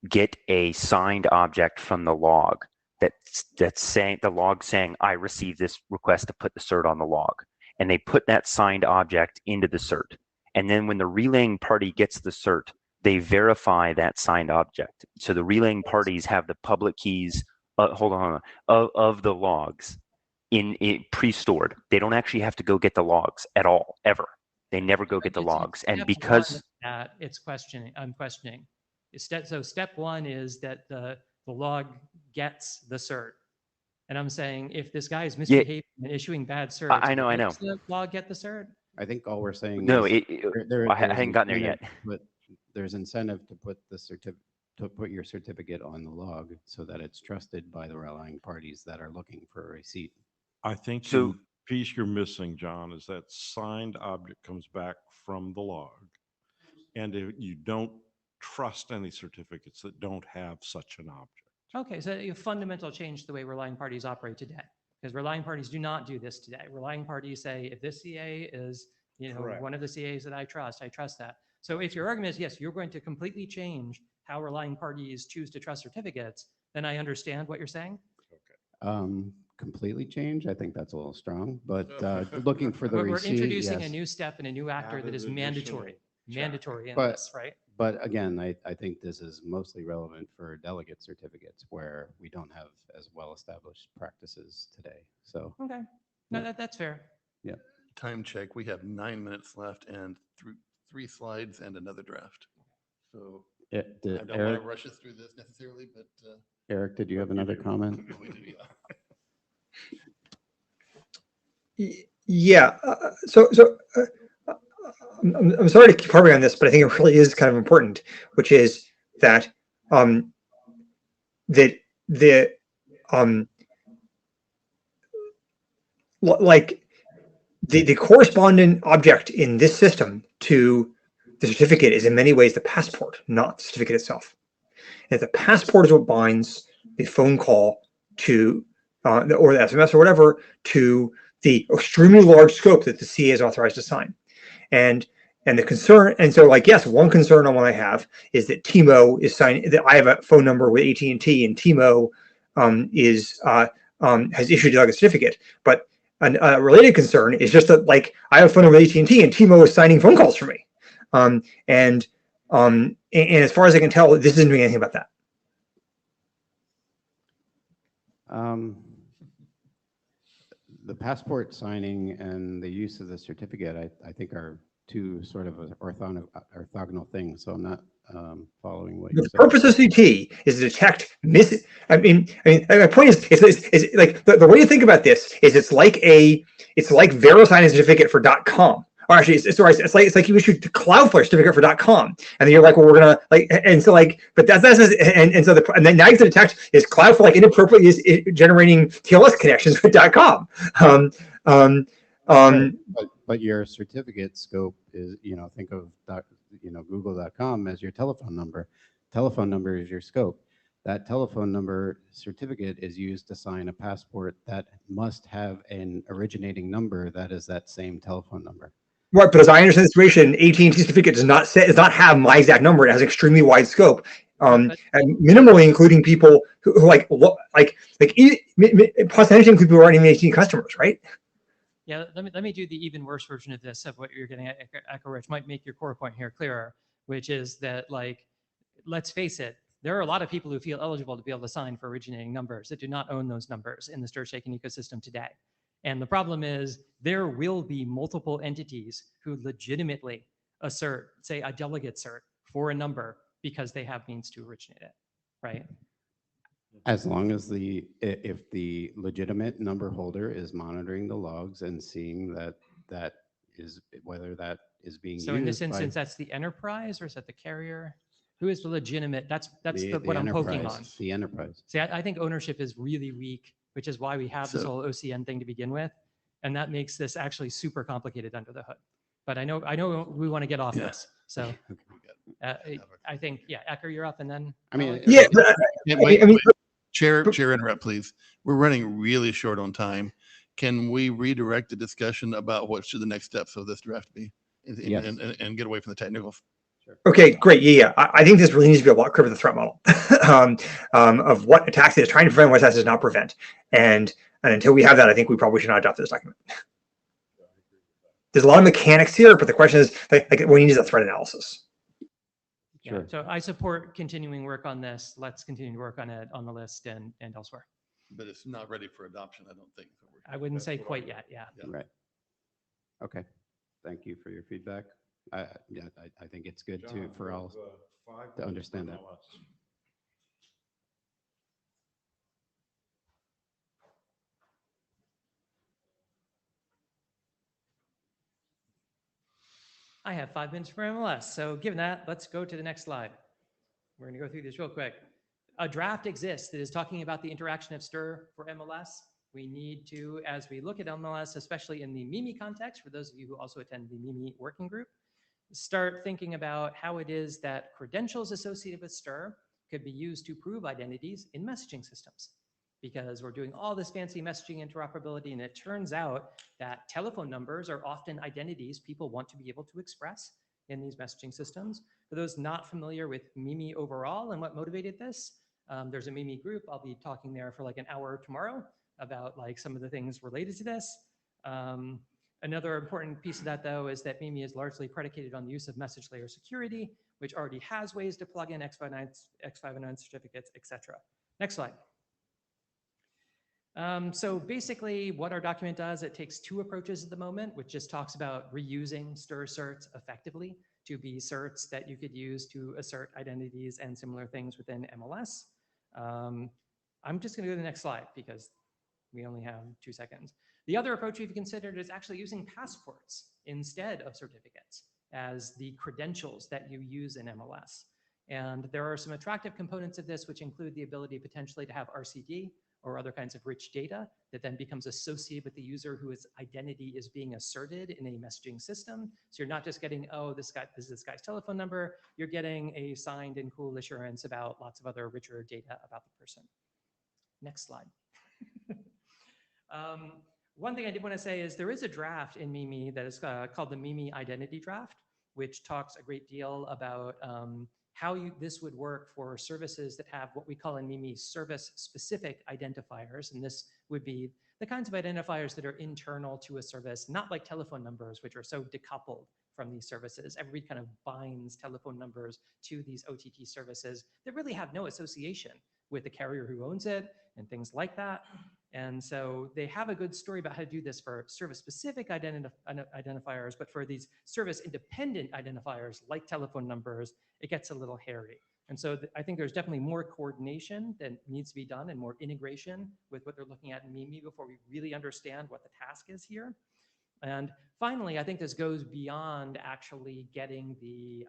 get a signed object from the log that's saying the log saying I received this request to put the cert on the log, and they put that signed object into the cert. And then when the relaying party gets the cert, they verify that signed object. So the relaying parties have the public keys. Hold on, of the logs in pre-stored. They don't actually have to go get the logs at all, ever. They never go get the logs. And Step because one of that, it's questioning. I'm questioning. So step one is that the log gets the cert. And I'm saying if this guy is misbehaving and issuing bad certs, I know. does the log get the cert? I think all we're saying No, is I hadn't gotten there yet. But there's incentive to put to put your certificate on the log so that it's trusted by the relying parties that are looking for a receipt. I think So- the piece you're missing, John, is that signed object comes back from the log. And if you don't trust any certificates that don't have such an object. Okay, so you fundamental change the way relying parties operate today, because relying parties do not do this today. Relying parties say, if this CA is, Correct. one of the CAs that I trust that. So if your argument is, yes, you're going to completely change how relying parties choose to trust certificates, then I understand what you're saying. Completely change, I think that's a little strong, but looking for the We're receipt, introducing a yes. new step and a new actor that Added is additional mandatory in But- this, right? But again, I think this is mostly relevant for delegate certificates where we don't have as well-established practices today. So Okay, no, that's fair. Time check, we have 9 minutes left and three slides and another draft. So I don't want to Eric, rush us through this necessarily, but Eric, did you have another comment? we do, yeah. Yeah. I'm sorry to keep harping on this, but I think it really is kind of important, which is that like the correspondent object in this system to the certificate is in many ways the passport, not the certificate itself. And the passport is what binds the phone call to or the SMS or whatever to the extremely large scope that the CA is authorized to sign. And the concern, and so like, yes, one concern on what I have is that Timo is signing, that I have a phone number with AT&T and Timo has issued like a certificate. But a related concern is just that like I have a phone number with AT&T and Timo is signing phone calls for me. And as far as I can tell, this isn't doing anything about that. The passport signing and the use of the certificate, I think are two sort of orthogonal things. So I'm not following what you're The saying. purpose of CT is to detect my point is like the way to think about this is it's like verifying a certificate for .com. Or actually, it's like you issued the Cloudflare certificate for .com, and then you're like, well, we're gonna like, and so like, but that's and then now you can detect is Cloudflare like inappropriately is generating TLS connections with .com. But your certificate scope is, think of google.com as your telephone number. Telephone number is your scope. That telephone number certificate is used to sign a passport that must have an originating number that is that same telephone number. Right, but as I understand the situation, AT&T certificate does not have my exact number. It has extremely wide scope, and minimally including people who possibly include people who aren't even AT&T customers, right? Yeah, let me do the even worse version of this, of what you're getting at, Echo, which might make your core point here clearer, which is that, like, let's face it, there are a lot of people who feel eligible to be able to sign for originating numbers that do not own those numbers in the stir-shaking ecosystem today. And the problem is there will be multiple entities who legitimately assert, say, a delegate cert for a number because they have means to originate it, right? As long as if the legitimate number holder is monitoring the logs and seeing that is whether that is being used. So in this instance, that's the enterprise, or is that the carrier? Who is the legitimate? That's what I'm poking on. The enterprise. See, I think ownership is really weak, which is why we have this whole OCN thing to begin with, and that makes this actually super complicated under the hood. But I know we want to get off this, so I think Ecker, you're up, and then Chair interrupt, please. We're running really short on time. Can we redirect the discussion about what should the next steps of this draft be? Yes. and get away from the technicals. Okay, great. Yeah. I think this really needs to be a lot clearer of the threat model of what attacks it is trying to prevent, what attacks it does not prevent. And until we have that, I think we probably should not adopt this document. There's a lot of mechanics here, but the question is, like what we need is a threat analysis. Yeah, Sure. so I support continuing work on this. Let's continue to work on it on the list and elsewhere. But it's not ready for adoption, I don't think. I wouldn't say quite yet. Yeah. Right. Okay. Thank you for your feedback. Yeah, I think it's good to, for all to understand that. I have 5 minutes for MLS. So given that, let's go to the next slide. We're going to go through this real quick. A draft exists that is talking about the interaction of STIR for MLS. We need to, as we look at MLS, especially in the MIMI context, for those of you who also attend the MIMI working group, start thinking about how it is that credentials associated with STIR could be used to prove identities in messaging systems. Because we're doing all this fancy messaging interoperability, and it turns out that telephone numbers are often identities people want to be able to express in these messaging systems. For those not familiar with MIMI overall and what motivated this, there's a MIMI group. I'll be talking there for like an hour tomorrow about like some of the things related to this. Another important piece of that, though, is that MIMI is largely predicated on the use of message layer security, which already has ways to plug in X509 certificates, etc. Next slide. So basically what our document does, it takes 2 approaches at the moment, which just talks about reusing STIR certs effectively to be certs that you could use to assert identities and similar things within MLS. I'm just going to go to the next slide because we only have 2 seconds. The other approach we've considered is actually using passports instead of certificates as the credentials that you use in MLS. And there are some attractive components of this, which include the ability potentially to have RCD or other kinds of rich data that then becomes associated with the user whose identity is being asserted in a messaging system. So you're not just getting, oh, this is this guy's telephone number, you're getting a signed and cool assurance about lots of other richer data about the person. Next slide. One thing I did want to say is there is a draft in MIMI that is called the MIMI Identity Draft, which talks a great deal about how this would work for services that have what we call in MIMI service-specific identifiers. And this would be the kinds of identifiers that are internal to a service, not like telephone numbers, which are so decoupled from these services. Everybody kind of binds telephone numbers to these OTT services that really have no association with the carrier who owns it and things like that. And so they have a good story about how to do this for service-specific identifiers, but for these service-independent identifiers like telephone numbers, it gets a little hairy. And so I think there's definitely more coordination that needs to be done and more integration with what they're looking at in MIMI before we really understand what the task is here. And finally, I think this goes beyond actually getting the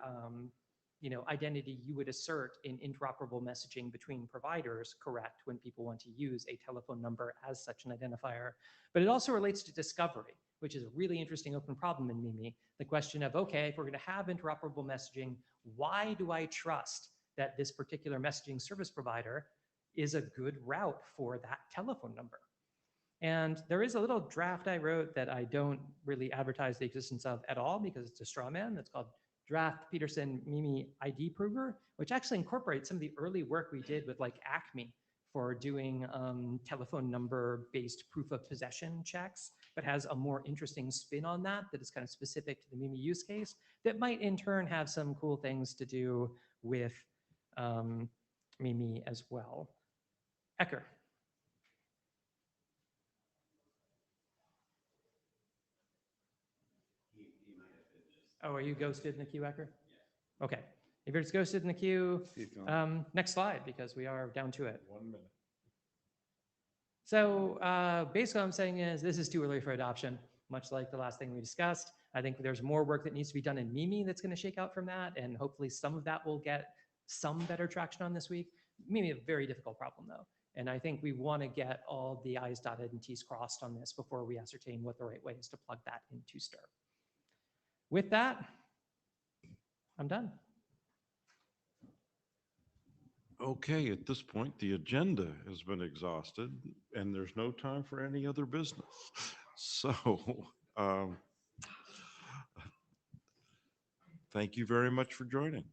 identity you would assert in interoperable messaging between providers correct when people want to use a telephone number as such an identifier. But it also relates to discovery, which is a really interesting open problem in MIMI. The question of, okay, if we're going to have interoperable messaging, why do I trust that this particular messaging service provider is a good route for that telephone number? And there is a little draft I wrote that I don't really advertise the existence of at all because it's a straw man. That's called Draft Peterson MIMI ID Prover, which actually incorporates some of the early work we did with like Acme for doing telephone number based proof of possession checks, but has a more interesting spin on that is kind of specific to the MIMI use case that might in turn have some cool things to do with MIMI as well. Ecker. Oh, are you ghosted in the queue, Ecker? Yeah. Okay. If you're just ghosted in the queue, next slide, because we are down to it. 1 minute. So basically what I'm saying is this is too early for adoption, much like the last thing we discussed. I think there's more work that needs to be done in MIMI that's going to shake out from that, and hopefully some of that will get some better traction on this week. MIMI, a very difficult problem, though. And I think we want to get all the I's dotted and T's crossed on this before we ascertain what the right way is to plug that into STIR. With that, I'm done. Okay, at this point, the agenda has been exhausted and there's no time for any other business. So Thank you very much for joining.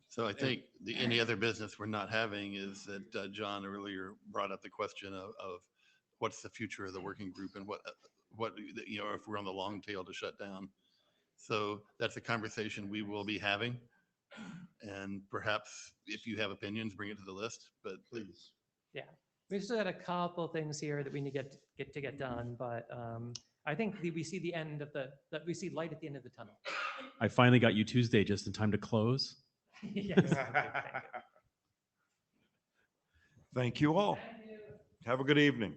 So I think the any other business we're not having is that John earlier brought up the question of what's the future of the working group and what, if we're on the long tail to shut down. So that's a conversation we will be having. And perhaps if you have opinions, bring it to the list, but please. Yeah, we've still got a couple things here that we need to get done, but I think we see the end of we see light at the end of the tunnel. I finally got you Tuesday just in time to close. Yes. Thank you. Thank you all. Have a good evening.